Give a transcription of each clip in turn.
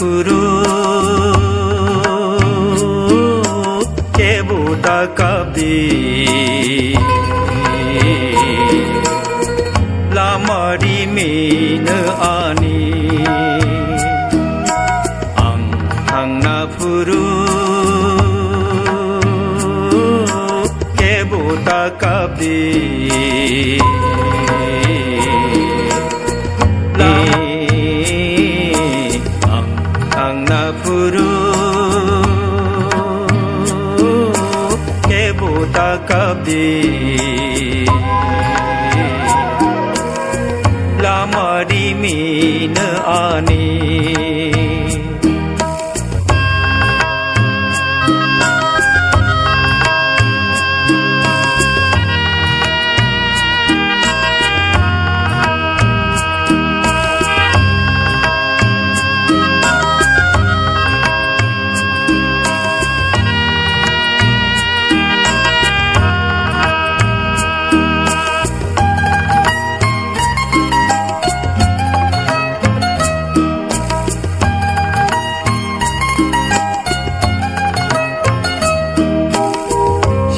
furu kebuta kabdi lamari mina ani ang na furu kebuta kabdi ang napuru kebuta kabdi lamari mina ani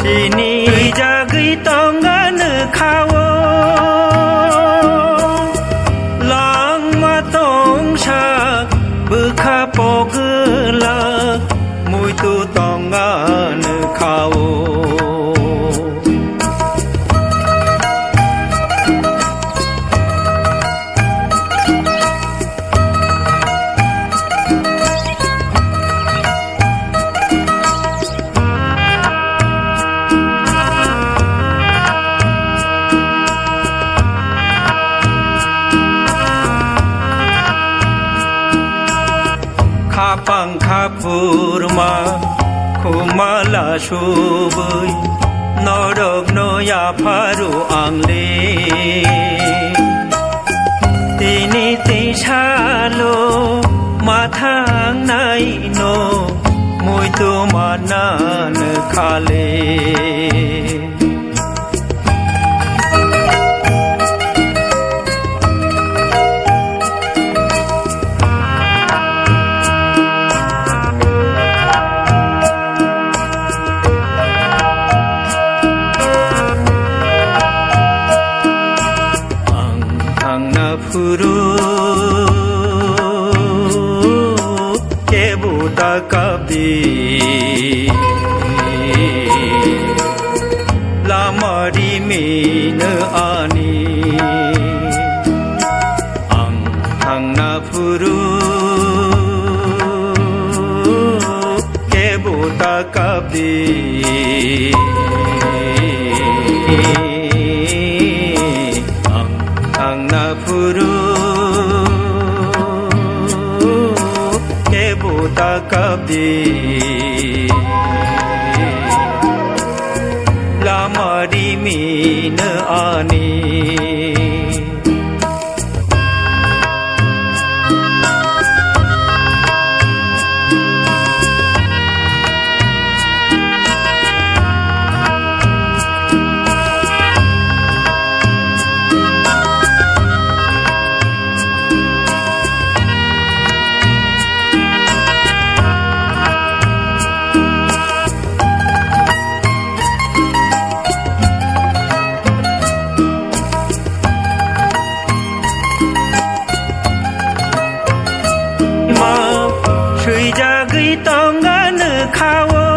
Sini jagi tonggan kawo lang matong sak bekha pogla mui tu tonggan kawo kapang kapurma kumala shubai norok noya paru angle tini tishalo mathang nai no mui tu manan khale furu kebuta kabdi lamari mina ani ang na furu kebuta kabdi ang napuru kebuta kabdi lamari mina ani jagi tonggan kawo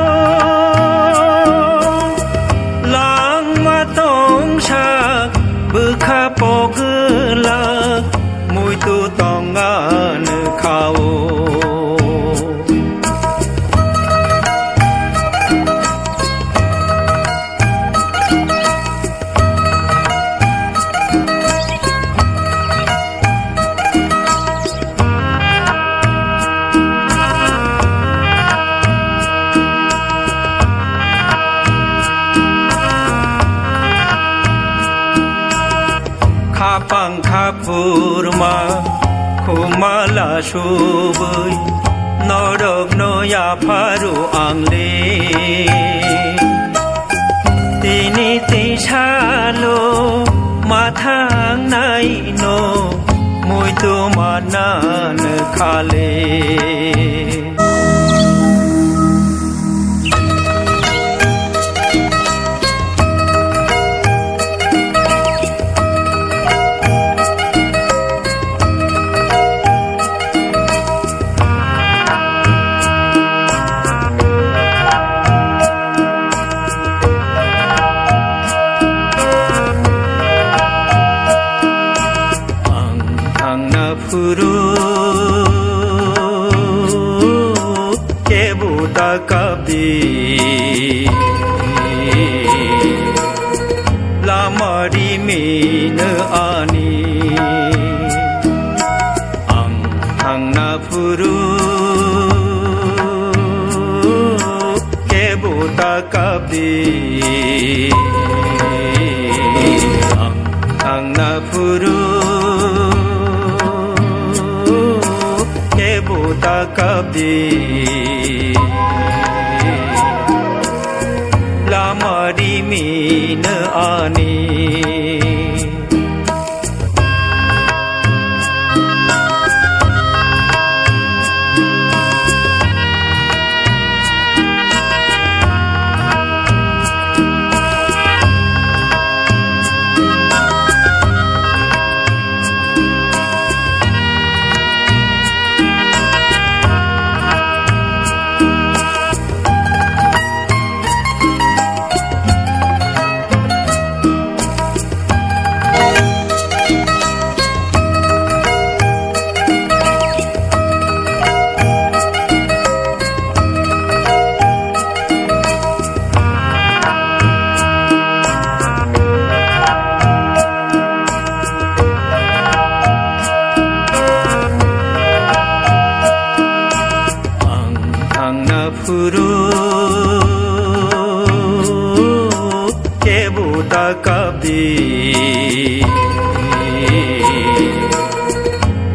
lang matong sak bekha pogla mui tu tonggan kawo kapang kapurma kumala shubai norok noya paru angle tini tishalo mathang nai no mui tu manan खाले Furu kebuta kabi lamari min ani ang na furu kebuta kabi ang na furu buta kabdi lamari min ani Furu kebuta kabdi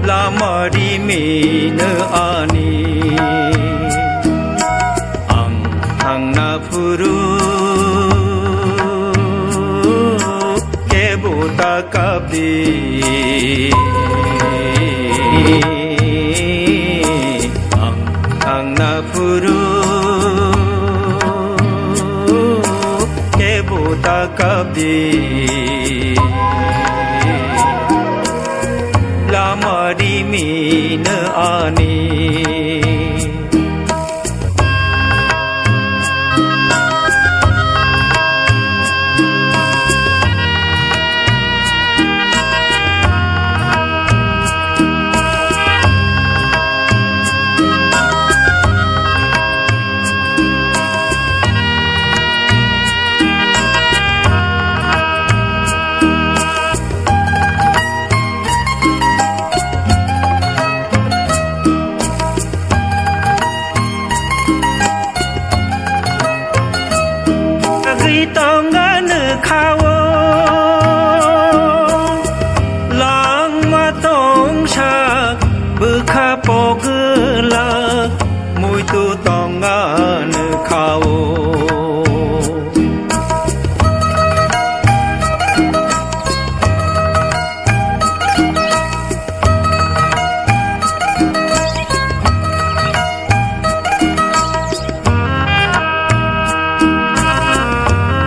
lamari min ani ang na furu kebuta kabdi ang na furu kebuta kabdi lamari min ani